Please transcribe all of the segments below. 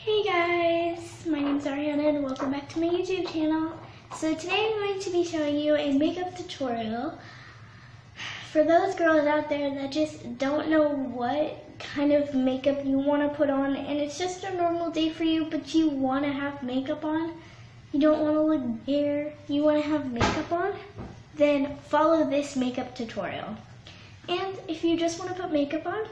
Hey guys, my name is Ariana and welcome back to my YouTube channel. So today I'm going to be showing you a makeup tutorial for those girls out there that just don't know what kind of makeup you want to put on, and it's just a normal day for you, but you want to have makeup on. You don't want to look bare, you want to have makeup on, then follow this makeup tutorial. And if you just want to put makeup on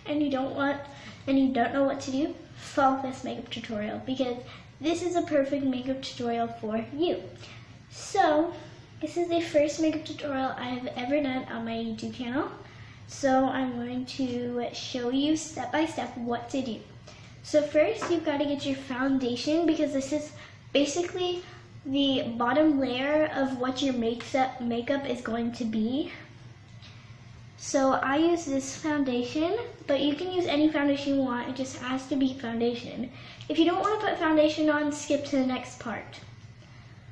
and you don't know what to do, follow this makeup tutorial because this is a perfect makeup tutorial for you. So this is the first makeup tutorial I've ever done on my YouTube channel. So I'm going to show you step by step what to do. So first you've got to get your foundation because this is basically the bottom layer of what your makeup is going to be. So I use this foundation, but you can use any foundation you want. It just has to be foundation. If you don't want to put foundation on, skip to the next part.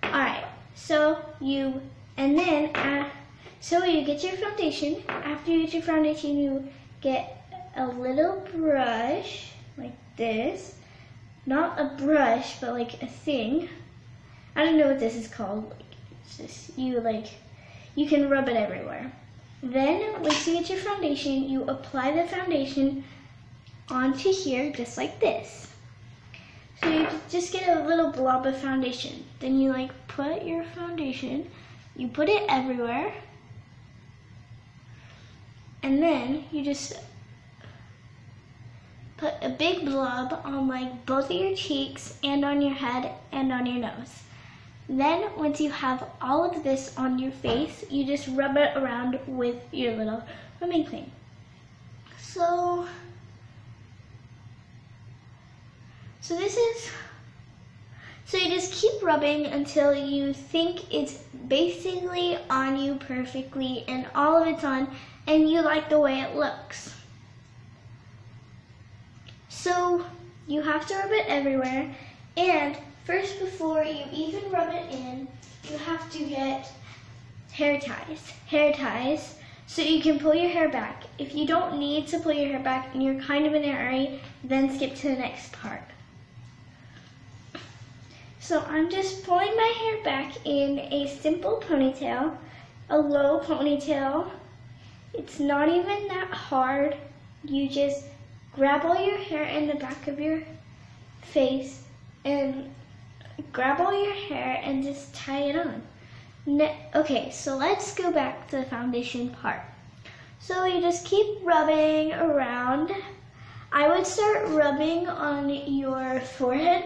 Alright, so you get your foundation. After you get your foundation, you get a little brush like this. Not a brush, but like a thing. I don't know what this is called. It's just you can rub it everywhere. Then, once you get your foundation, you apply the foundation onto here, just like this. So you just get a little blob of foundation. Then you put your foundation, you put it everywhere, and then you just put a big blob on both of your cheeks and on your head and on your nose. Then, once you have all of this on your face, you just rub it around with your little rubbing thing. So you just keep rubbing until you think it's basically on you perfectly and all of it's on and you like the way it looks. So you have to rub it everywhere, and first, before you even rub it in, you have to get hair ties, so you can pull your hair back. If you don't need to pull your hair back and you're kind of in a hurry, then skip to the next part. So I'm just pulling my hair back in a simple ponytail, a low ponytail. It's not even that hard. You just grab all your hair in the back of your face and grab all your hair and just tie it on. Okay, so let's go back to the foundation part. So you just keep rubbing around. I would start rubbing on your forehead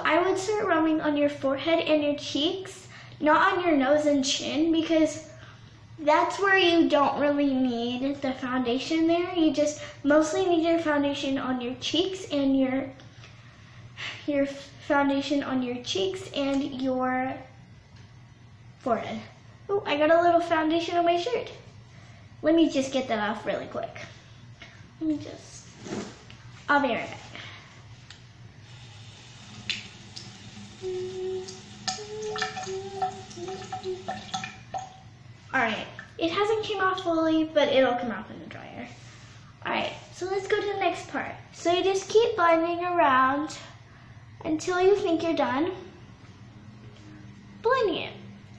I would start rubbing on your forehead and your cheeks, not on your nose and chin, because that's where you don't really need the foundation there. You just mostly need your foundation on your cheeks and your foundation on your cheeks and your forehead. Oh, I got a little foundation on my shirt. Let me just get that off really quick. I'll be right back. Alright, it hasn't came off fully, but it'll come out in the dryer. Alright, so let's go to the next part. So you just keep blending around until you think you're done blending it.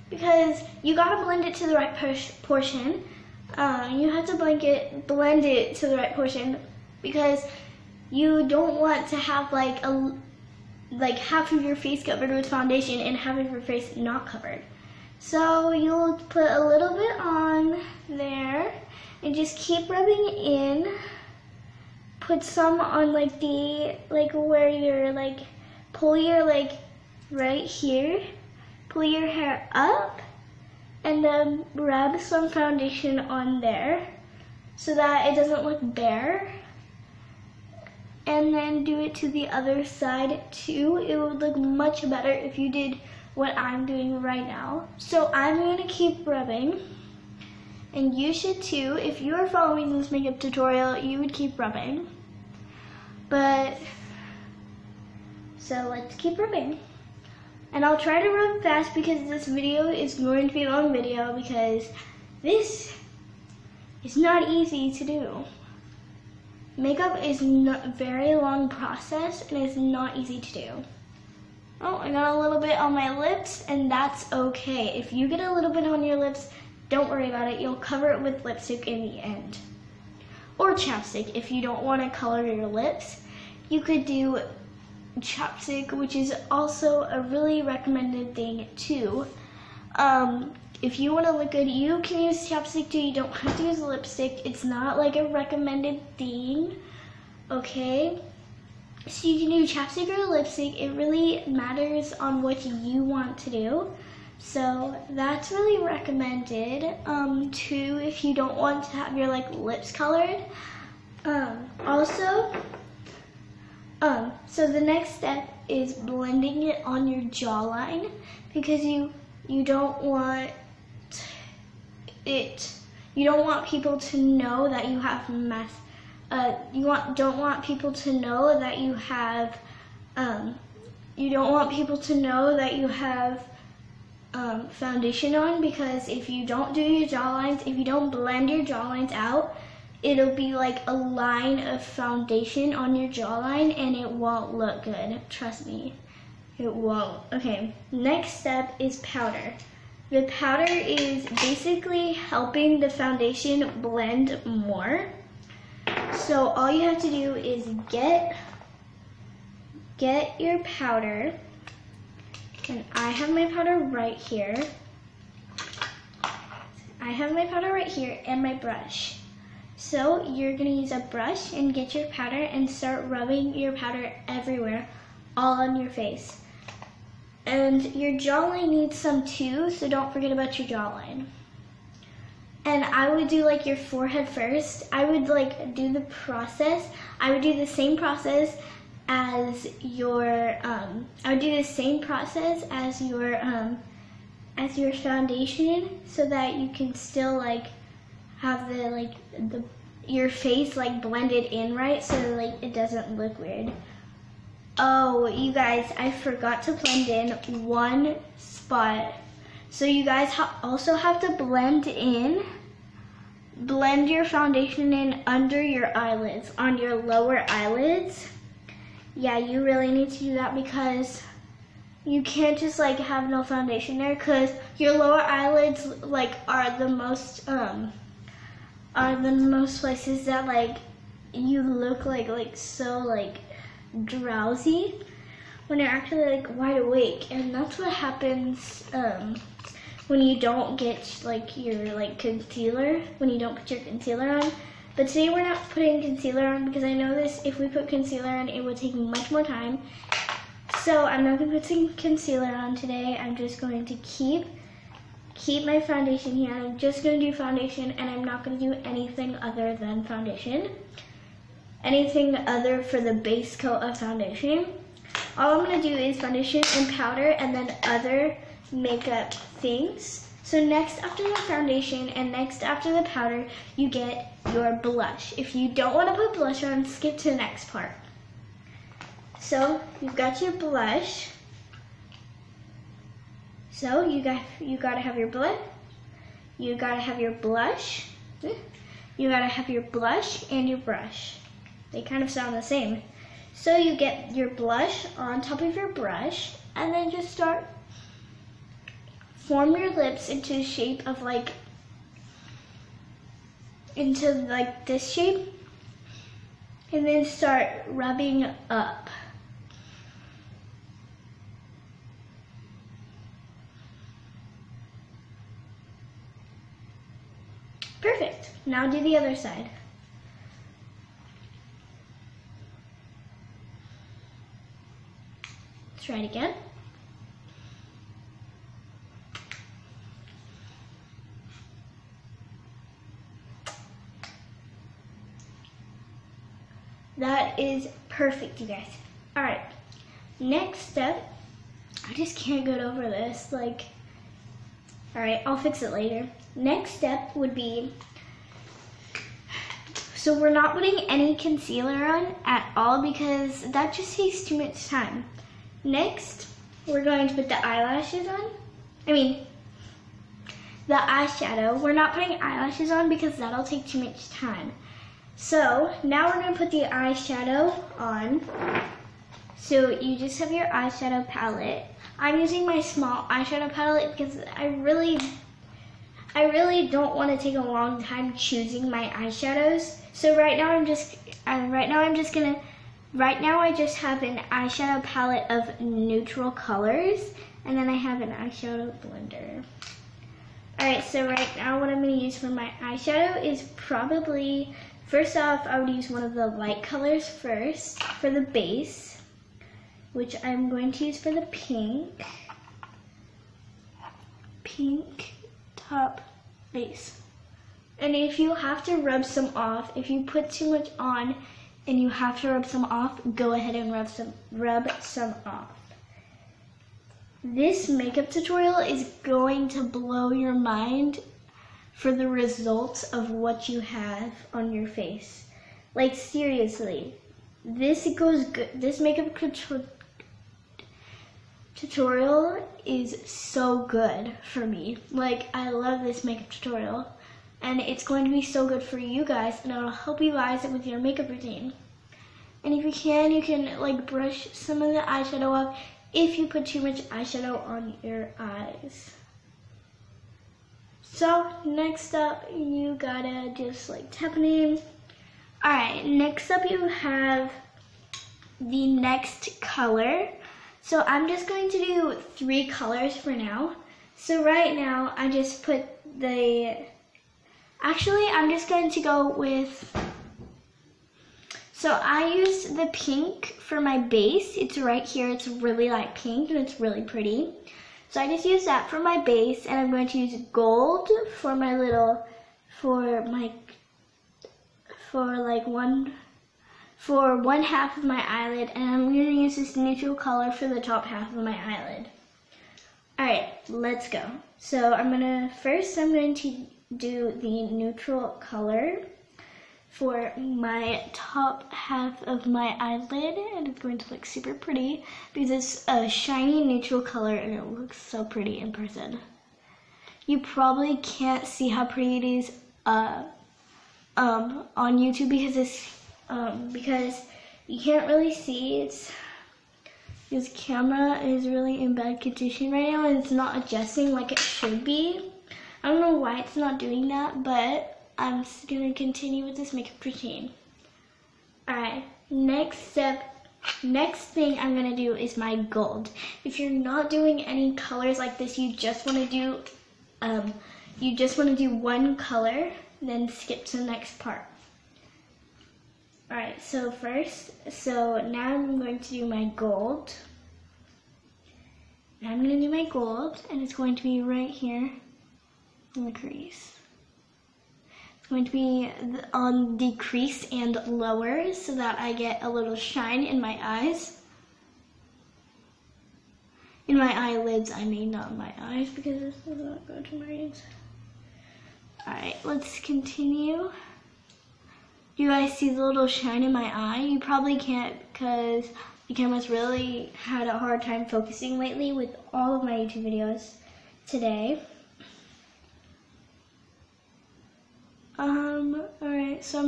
Because you gotta blend it to the right portion. You have to blend it to the right portion because you don't want to have half of your face covered with foundation and half of your face not covered. So you'll put a little bit on there and just keep rubbing in. Put some on where you're pull your right here, pull your hair up, and then rub some foundation on there so that it doesn't look bare. And then do it to the other side too. It would look much better if you did what I'm doing right now. So I'm going to keep rubbing, and you should too. If you are following this makeup tutorial, you would keep rubbing. So let's keep rubbing. And I'll try to rub fast because this video is going to be a long video because this is not easy to do. Makeup is not a very long process and it's not easy to do. Oh, I got a little bit on my lips, and that's okay. If you get a little bit on your lips, don't worry about it. You'll cover it with lipstick in the end. Or chapstick. If you don't want to color your lips, you could do chapstick, which is also a really recommended thing too. If you want to look good, you can use chapstick too. You don't have to use lipstick. It's not like a recommended thing, okay? So you can do chapstick or lipstick. It really matters on what you want to do. So that's really recommended too if you don't want to have your lips colored. So the next step is blending it on your jawline, because you don't want people to know that you have don't want people to know that you have foundation on, because if you don't do your jawlines, if you don't blend your jawlines out, it'll be like a line of foundation on your jawline and it won't look good. Trust me, it won't. Okay, next step is powder. The powder is basically helping the foundation blend more. So all you have to do is get your powder, and I have my powder right here. And my brush. So you're gonna use a brush and get your powder and start rubbing your powder everywhere, all on your face. And your jawline needs some too, so don't forget about your jawline. And I would do your forehead first. I would do the process. I would do the same process as your foundation, so that you can still have your face blended in right, so it doesn't look weird. Oh, you guys, I forgot to blend in one spot. So you guys also have to blend your foundation in under your eyelids, on your lower eyelids. Yeah, you really need to do that, because you can't just have no foundation there, because your lower eyelids are the most places that you look so drowsy when you're actually wide awake. And that's what happens when you don't get your concealer, when you don't put your concealer on. But today we're not putting concealer on, because I know if we put concealer on, it would take much more time. So I'm not going to put some concealer on today. I'm just going to keep my foundation here. I'm just going to do foundation, and I'm not going to do anything other than foundation. Anything other for the base coat of foundation. All I'm going to do is foundation and powder, and then other makeup things. So next after the foundation and next after the powder, you get your blush. If you don't want to put blush on, skip to the next part. So you've got your blush. So you gotta have your blush. You gotta have your blush. You gotta have your blush and your brush. They kind of sound the same. So you get your blush on top of your brush, and then just form your lips into the shape of this shape, and then start rubbing up. Perfect. Now do the other side. Let's try it again. That is perfect, you guys. All right, next step, I just can't get over this. All right, I'll fix it later. Next step would be, so we're not putting any concealer on at all, because that just takes too much time. Next, we're going to put the eyelashes on. The eyeshadow. We're not putting eyelashes on because that'll take too much time. So now we're going to put the eyeshadow on. So you just have your eyeshadow palette. I'm using my small eyeshadow palette because I really don't want to take a long time choosing my eyeshadows. So right now I just have an eyeshadow palette of neutral colors, and then I have an eyeshadow blender. Alright, so right now what I'm going to use for my eyeshadow is probably, first off, I would use one of the light colors first for the base, which I'm going to use for the pink top base. And if you have to rub some off, if you put too much on and you have to rub some off, go ahead and rub some off. This makeup tutorial is going to blow your mind for the results of what you have on your face. Like seriously, this makeup tutorial is so good for me. Like, I love this makeup tutorial, and it's going to be so good for you guys, and it'll help you guys with your makeup routine. And if you can like brush some of the eyeshadow off if you put too much eyeshadow on your eyes. So next up, you gotta just like tap it in. Alright, next up you have the next color. So I'm just going to do 3 colors for now. So right now I just put I'm just going to go with, so I used the pink for my base. It's right here, it's really light pink and it's really pretty. So I just used that for my base, and I'm going to use gold for my one half of my eyelid, and I'm going to use this neutral color for the top half of my eyelid. Alright, let's go. So I'm going to do the neutral color for my top half of my eyelid, and it's going to look super pretty because it's a shiny neutral color and it looks so pretty in person. You probably can't see how pretty it is on YouTube because you can't really see. This camera is really in bad condition right now and it's not adjusting like it should be. I don't know why it's not doing that, but I'm just going to continue with this makeup routine. Alright, next thing I'm going to do is my gold. If you're not doing any colors like this, you just want to do one color, then skip to the next part. Alright, so now I'm going to do my gold. Now I'm going to do my gold, and it's going to be right here in the crease. It's going to be on the crease and lower so that I get a little shine in my eyes. In my eyelids, I mean, not my eyes, because this does not go to my eyes. Alright, let's continue. Do you guys see the little shine in my eye? You probably can't because the camera's really had a hard time focusing lately with all of my YouTube videos today. Alright, so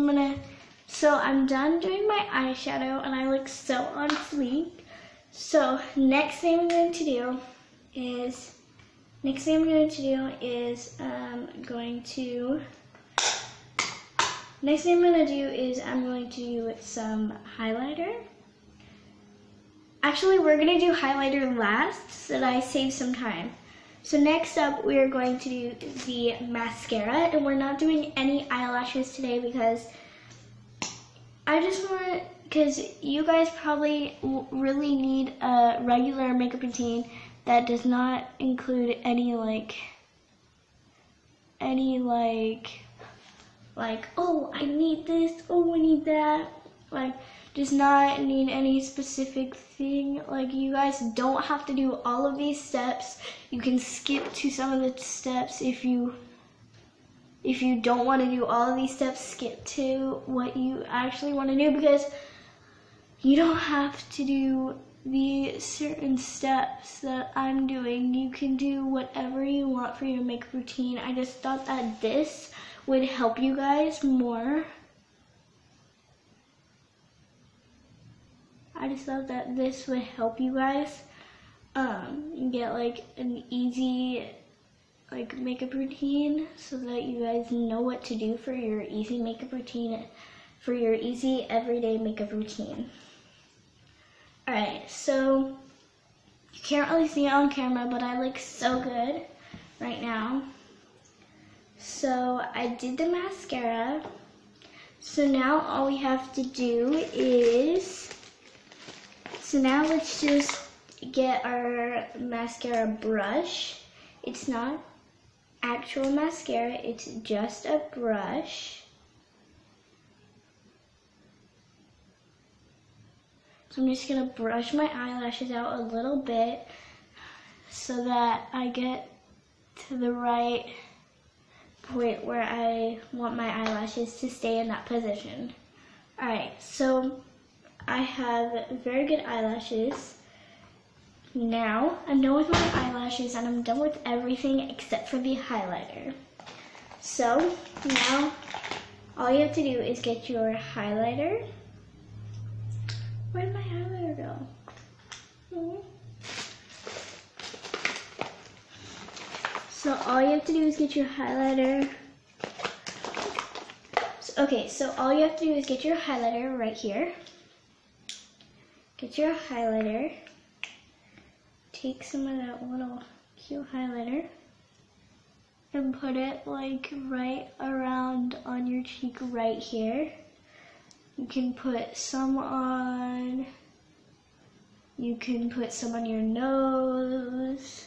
I'm done doing my eyeshadow and I look so on fleek. So next thing I'm going to do is I'm going to do some highlighter. Actually, we're going to do highlighter last so that I save some time. So next up, we are going to do the mascara, and we're not doing any eyelashes today because you guys probably really need a regular makeup routine that does not include any oh, I need this, oh, I need that, does not need any specific thing. You guys don't have to do all of these steps. You can skip to some of the steps if you don't want to do all of these steps. Skip to what you actually want to do because you don't have to do the certain steps that I'm doing. You can do whatever you want for your makeup routine. I just thought that this would help you guys more. I just thought that this would help you guys get like an easy like makeup routine so that you guys know what to do for your easy makeup routine, for your easy everyday makeup routine. Alright, so you can't really see it on camera, but I look so good right now. So I did the mascara. So now all we have to do is, so now let's just get our mascara brush. It's not actual mascara, it's just a brush. So I'm just gonna brush my eyelashes out a little bit so that I get to the right point where I want my eyelashes to stay in that position. Alright, so I have very good eyelashes. Now I'm done with my eyelashes and I'm done with everything except for the highlighter. So now all you have to do is get your highlighter. Where did my highlighter go? So all you have to do is get your highlighter. So all you have to do is get your highlighter right here. Get your highlighter. Take some of that little cute highlighter and put it like right around on your cheek right here. You can put some on, you can put some on your nose,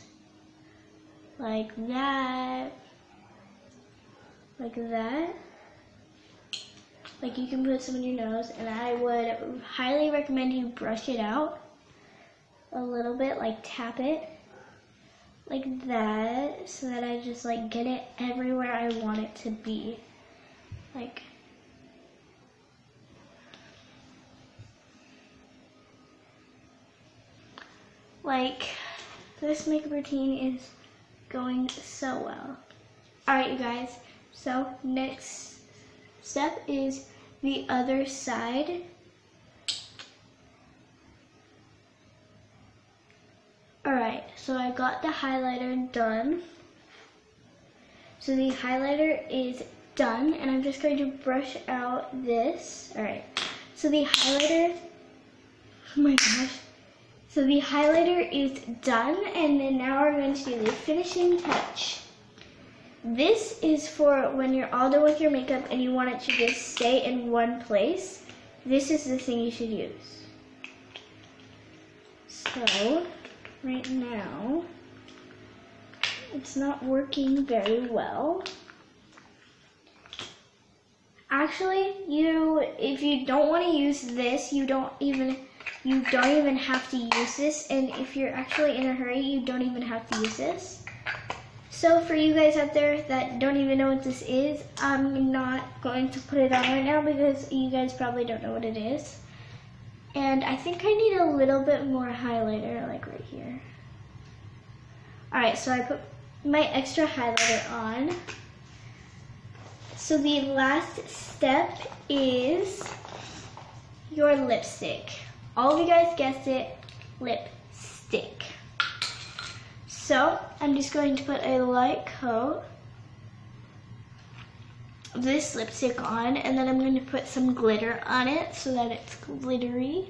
like that, like that. Like you can put some on your nose, and I would highly recommend you brush it out a little bit, like tap it like that, so that I just like get it everywhere I want it to be. Like this makeup routine is going so well. Alright you guys, so next step is the other side. Alright, so I got the highlighter done. So the highlighter is done, and I'm just going to brush out this. Alright, so the highlighter, oh my gosh. So the highlighter is done, and then now we're going to do the finishing touch. This is for when you're all done with your makeup and you want it to just stay in one place. This is the thing you should use. So, right now, it's not working very well. Actually, if you don't want to use this, you don't even have to use this, and if you're actually in a hurry, you don't even have to use this. So for you guys out there that don't even know what this is, I'm not going to put it on right now because you guys probably don't know what it is. And I think I need a little bit more highlighter, like right here. Alright, so I put my extra highlighter on. So the last step is your lipstick. All of you guys guessed it, lipstick. So I'm just going to put a light coat of this lipstick on, and then I'm going to put some glitter on it so that it's glittery,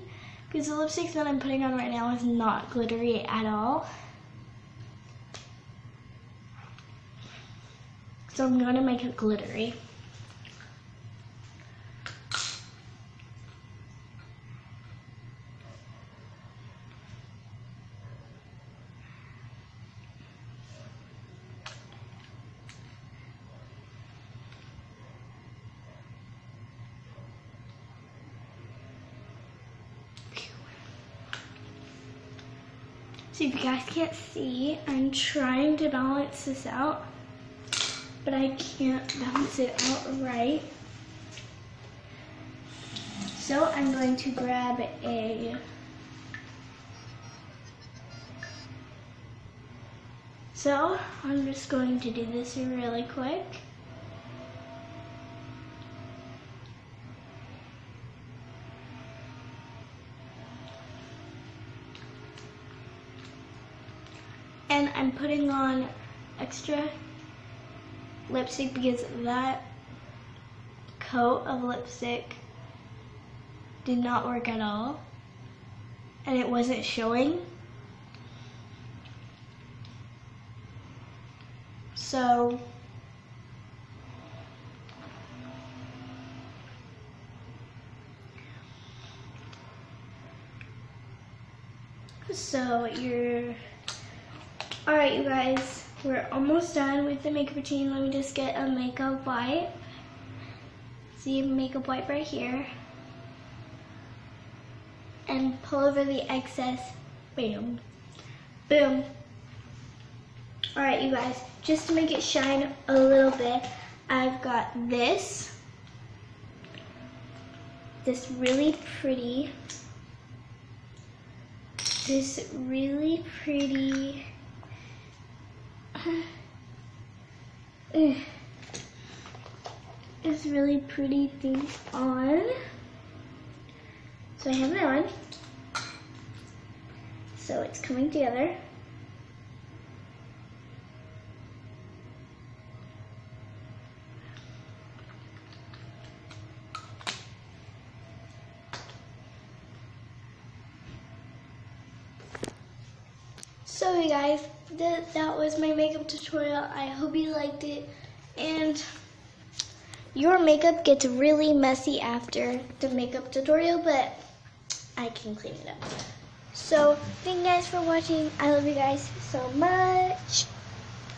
because the lipstick that I'm putting on right now is not glittery at all. So I'm going to make it glittery. So if you guys can't see, I'm trying to balance this out, but I can't balance it out right. So I'm going to grab So I'm just going to do this really quick. And I'm putting on extra lipstick because that coat of lipstick did not work at all. And it wasn't showing. So you're alright, you guys, we're almost done with the makeup routine. Let me just get a makeup wipe. See, makeup wipe right here. And pull over the excess. Bam. Boom. Alright, you guys, just to make it shine a little bit, I've got this really pretty, this really pretty thing on. So I have it on. So it's coming together. So you guys, that was my makeup tutorial. I hope you liked it. And your makeup gets really messy after the makeup tutorial, but I can clean it up. So thank you guys for watching. I love you guys so much.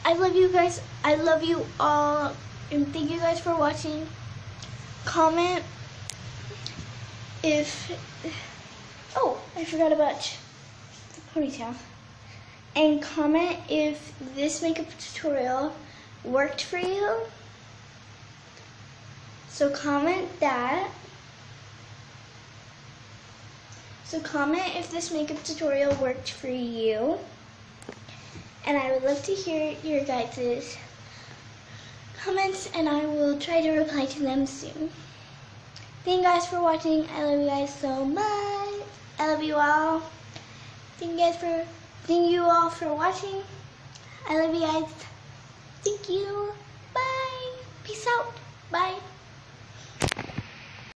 I love you guys. I love you all. And thank you guys for watching. Comment if, oh, I forgot about the ponytail. And comment if this makeup tutorial worked for you. So comment that. So comment if this makeup tutorial worked for you. And I would love to hear your guys' comments, and I will try to reply to them soon. Thank you guys for watching. I love you guys so much. I love you all. Thank you all for watching. I love you guys. Thank you. Bye. Peace out. Bye.